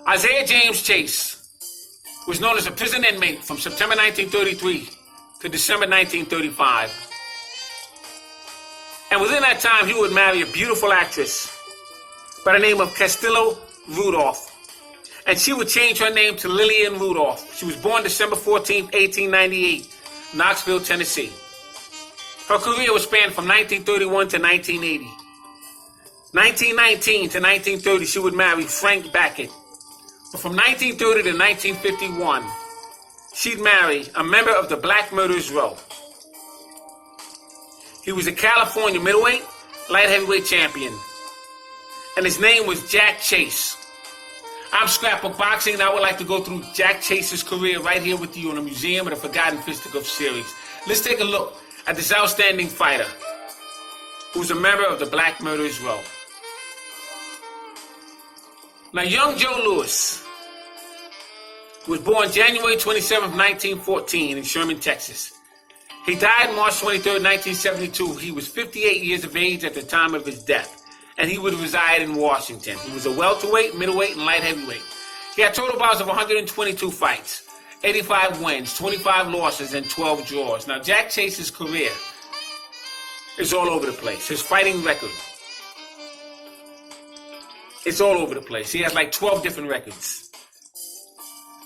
Isaiah James Chase was known as a prison inmate from September 1933 to December 1935. And within that time, he would marry a beautiful actress by the name of Castillo Rudolph. And she would change her name to Lillian Rudolph. She was born December 14, 1898, Knoxville, Tennessee. Her career was spanned from 1931 to 1980. 1919 to 1930, she would marry Frank Beckett. But from 1930 to 1951, she'd marry a member of the Black Murderers Row. He was a California middleweight, light heavyweight champion. And his name was Jack Chase. I'm Scrapbook Boxing, and I would like to go through Jack Chase's career right here with you in the Museum of the Forgotten Fisticuffs series. Let's take a look at this outstanding fighter who's a member of the Black Murderers Row. Now, young Joe Louis was born January 27, 1914 in Sherman, Texas. He died March 23, 1972. He was 58 years of age at the time of his death, and he would reside in Washington. He was a welterweight, middleweight, and light heavyweight. He had total bouts of 122 fights, 85 wins, 25 losses, and 12 draws. Now, Jack Chase's career is all over the place. His fighting record, it's all over the place. He has like 12 different records.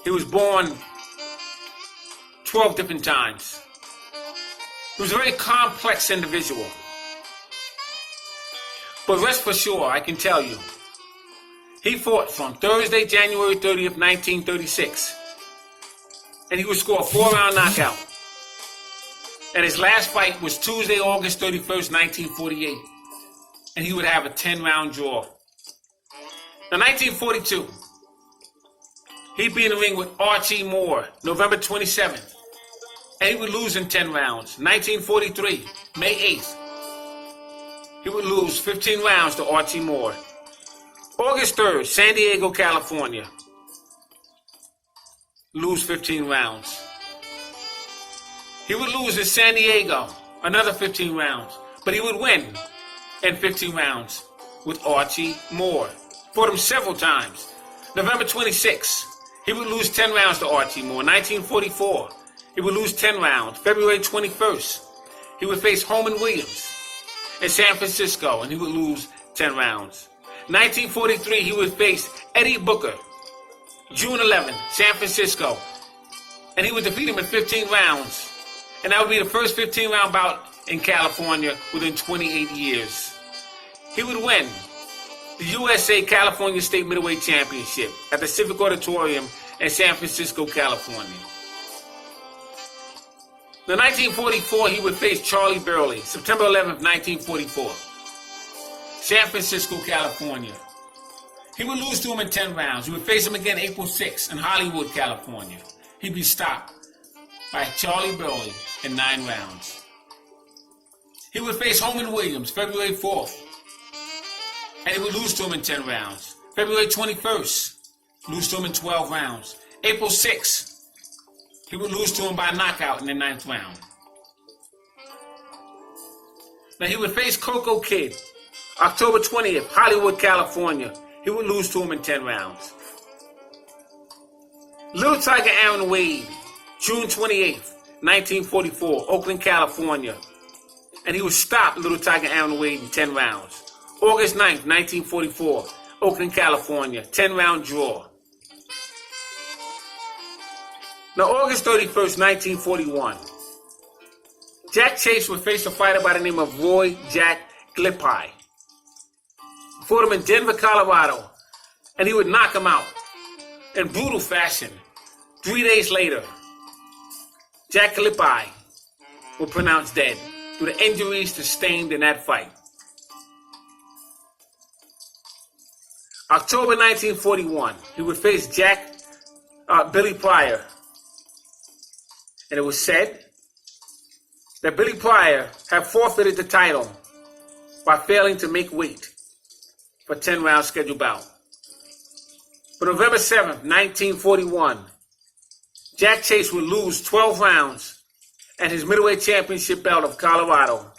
He was born 12 different times. He was a very complex individual. But rest for sure, I can tell you, he fought from Thursday, January 30th, 1936. And he would score a 4-round knockout. And his last fight was Tuesday, August 31st, 1948. And he would have a 10-round draw. Now, 1942, he'd be in the ring with Archie Moore, November 27th. And he would lose in 10 rounds. 1943, May 8th, he would lose 15 rounds to Archie Moore. August 3rd, San Diego, California, lose 15 rounds. He would lose in San Diego, another 15 rounds. But he would win in 15 rounds with Archie Moore. Fought him several times. November 26th, he would lose 10 rounds to Archie Moore. 1944, he would lose 10 rounds. February 21st, he would face Holman Williams in San Francisco, and he would lose 10 rounds. 1943, he would face Eddie Booker, June 11th, San Francisco, and he would defeat him in 15 rounds. And that would be the first 15-round bout in California within 28 years. He would win the USA California State Middleweight Championship at the Civic Auditorium in San Francisco, California. In 1944, he would face Charlie Burley, September 11th, 1944, San Francisco, California. He would lose to him in 10 rounds. He would face him again April 6th in Hollywood, California. He'd be stopped by Charlie Burley in 9 rounds. He would face Holman Williams February 4th, and he would lose to him in 10 rounds. February 21st, lose to him in 12 rounds. April 6th, he would lose to him by knockout in the 9th round. Now, he would face Coco Kid October 20th, Hollywood, California. He would lose to him in 10 rounds. Little Tiger Aaron Wade, June 28th, 1944, Oakland, California. And he would stop Little Tiger Aaron Wade in 10 rounds. August 9th, 1944, Oakland, California, 10-round draw. Now, August 31st, 1941, Jack Chase would face a fighter by the name of Roy Jack Glippi. Fought him in Denver, Colorado, and he would knock him out in brutal fashion. 3 days later, Jack Glippi was pronounced dead due to injuries sustained in that fight. October 1941, he would face Billy Pryor. And it was said that Billy Pryor had forfeited the title by failing to make weight for a 10-round scheduled bout. But November 7th, 1941, Jack Chase would lose 12 rounds and his middleweight championship belt of Colorado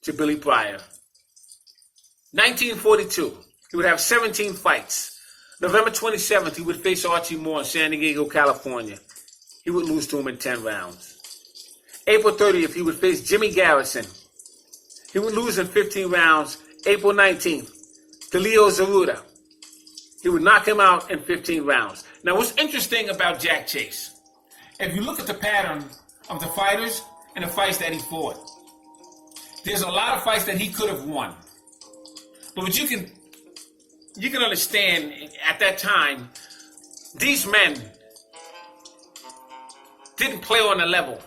to Billy Pryor. 1942, He would have 17 fights. November 27th, he would face Archie Moore in San Diego, California. He would lose to him in 10 rounds. April 30th, he would face Jimmy Garrison. He would lose in 15 rounds. April 19th, to Leo Zeruda. He would knock him out in 15 rounds. Now, what's interesting about Jack Chase, if you look at the pattern of the fighters and the fights that he fought, there's a lot of fights that he could have won. But what you can understand at that time, these men didn't play on the level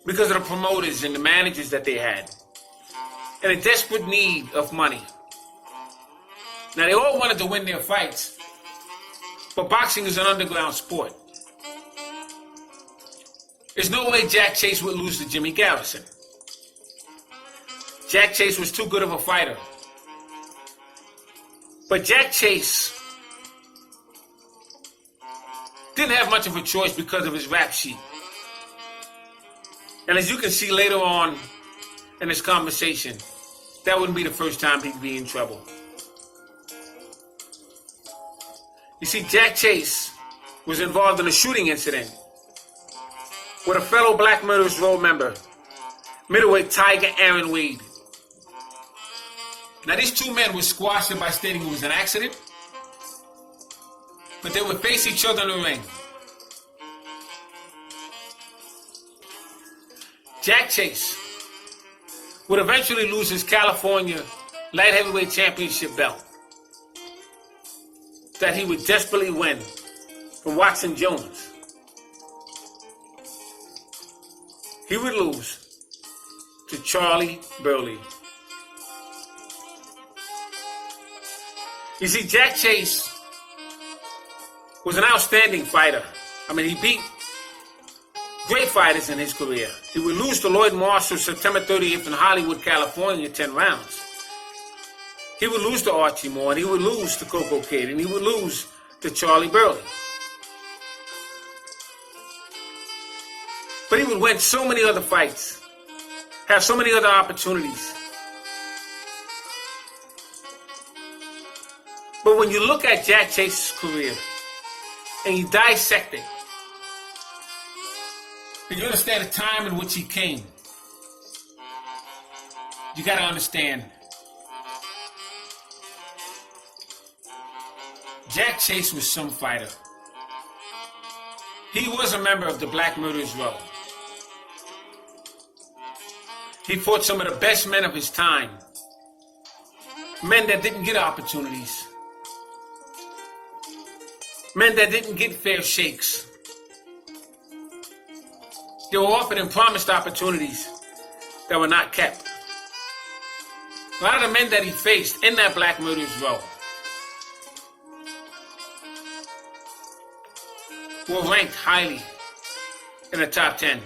because of the promoters and the managers that they had, and a desperate need of money. Now, they all wanted to win their fights, but boxing is an underground sport. There's no way Jack Chase would lose to Jimmy Garrison. Jack Chase was too good of a fighter. But Jack Chase didn't have much of a choice because of his rap sheet. And as you can see later on in this conversation, that wouldn't be the first time he'd be in trouble. You see, Jack Chase was involved in a shooting incident with a fellow Black Murderers Row member, middleweight Tiger Aaron Wade. Now, these two men were squashed by stating it was an accident, but they would face each other in the ring. Jack Chase would eventually lose his California light heavyweight championship belt that he would desperately win from Watson Jones. He would lose to Charlie Burley. You see, Jack Chase was an outstanding fighter. I mean, he beat great fighters in his career. He would lose to Lloyd Marshall September 30th in Hollywood, California, 10 rounds. He would lose to Archie Moore, and he would lose to Coco Kid, and he would lose to Charlie Burley. But he would win so many other fights, have so many other opportunities. But when you look at Jack Chase's career and you dissect it, and you understand the time in which he came, you got to understand Jack Chase was some fighter. He was a member of the Black Murderers Row. He fought some of the best men of his time, men that didn't get opportunities, men that didn't get fair shakes. They were offered and promised opportunities that were not kept. A lot of the men that he faced in that Black Murderers Row were ranked highly in the top 10.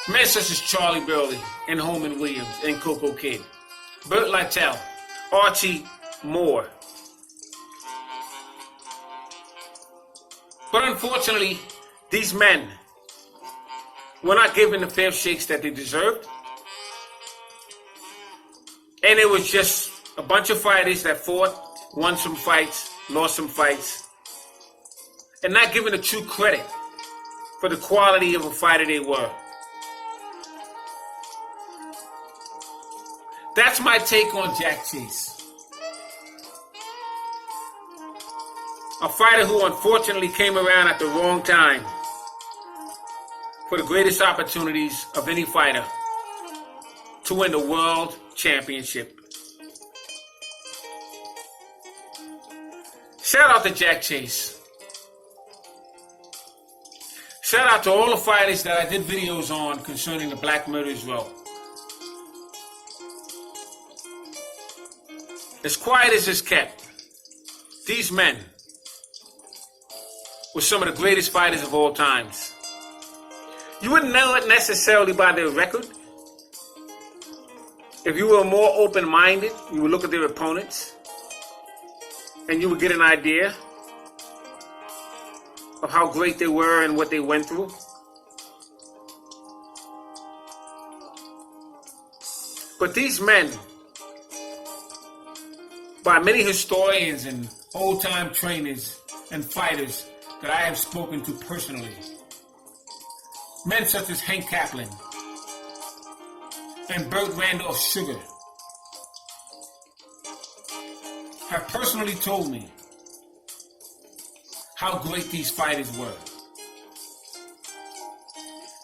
Men such as Charlie Burley and Holman Williams and Coco Kid, Burt Lytell, Archie Moore. But unfortunately, these men were not given the fair shakes that they deserved. And it was just a bunch of fighters that fought, won some fights, lost some fights, and not given the true credit for the quality of a fighter they were. That's my take on Jack Chase. A fighter who unfortunately came around at the wrong time for the greatest opportunities of any fighter to win the world championship. Shout out to Jack Chase. Shout out to all the fighters that I did videos on concerning the Black Murderers Row. As quiet as it's kept, these men were some of the greatest fighters of all times. You wouldn't know it necessarily by their record. If you were more open-minded, you would look at their opponents and you would get an idea of how great they were and what they went through. But these men by many historians and old-time trainers and fighters that I have spoken to personally. Men such as Hank Kaplan and Burt Randolph Sugar have personally told me how great these fighters were.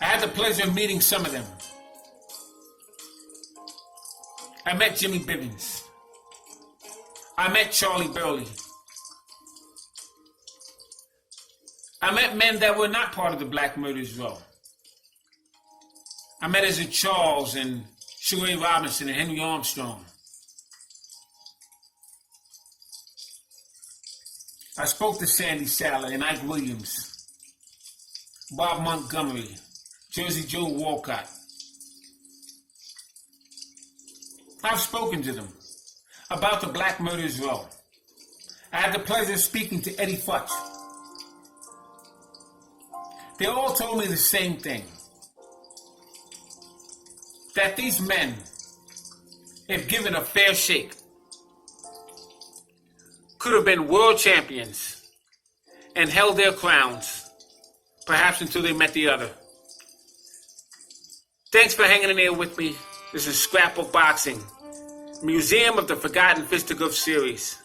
I had the pleasure of meeting some of them. I met Jimmy Bivens. I met Charlie Burley. I met men that were not part of the Black Murderers Row. I met Ezra Charles and Sugar Ray Robinson and Henry Armstrong. I spoke to Sandy Saller and Ike Williams, Bob Montgomery, Jersey Joe Walcott. I've spoken to them about the Black Murderers Row. I had the pleasure of speaking to Eddie Futch. They all told me the same thing. That these men, if given a fair shake, could have been world champions and held their crowns, perhaps until they met the other. Thanks for hanging in there with me. This is Scrapbook Boxing, Museum of the Forgotten Fisticuffs series,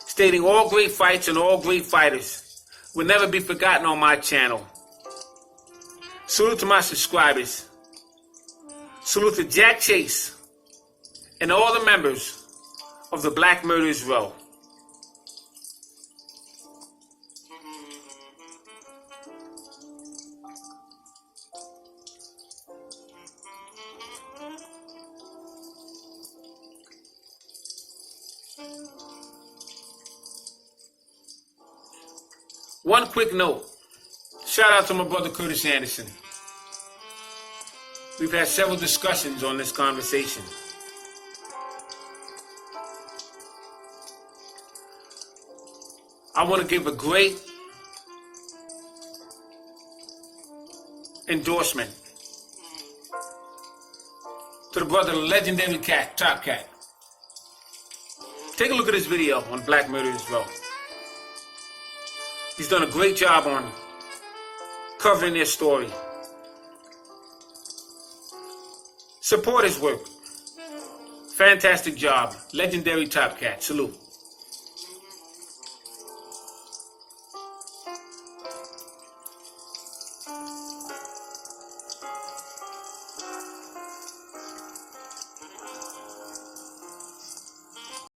stating all great fights and all great fighters will never be forgotten on my channel. Salute to my subscribers. Salute to Jack Chase and all the members of the Black Murderers Row. One quick note. Shout out to my brother Curtis Anderson. We've had several discussions on this conversation. I want to give a great endorsement to the brother, the legendary cat, Top Cat. Take a look at this video on Black Murderers Row. He's done a great job on covering their story. Support his work. Fantastic job. Legendary Top Cat. Salute.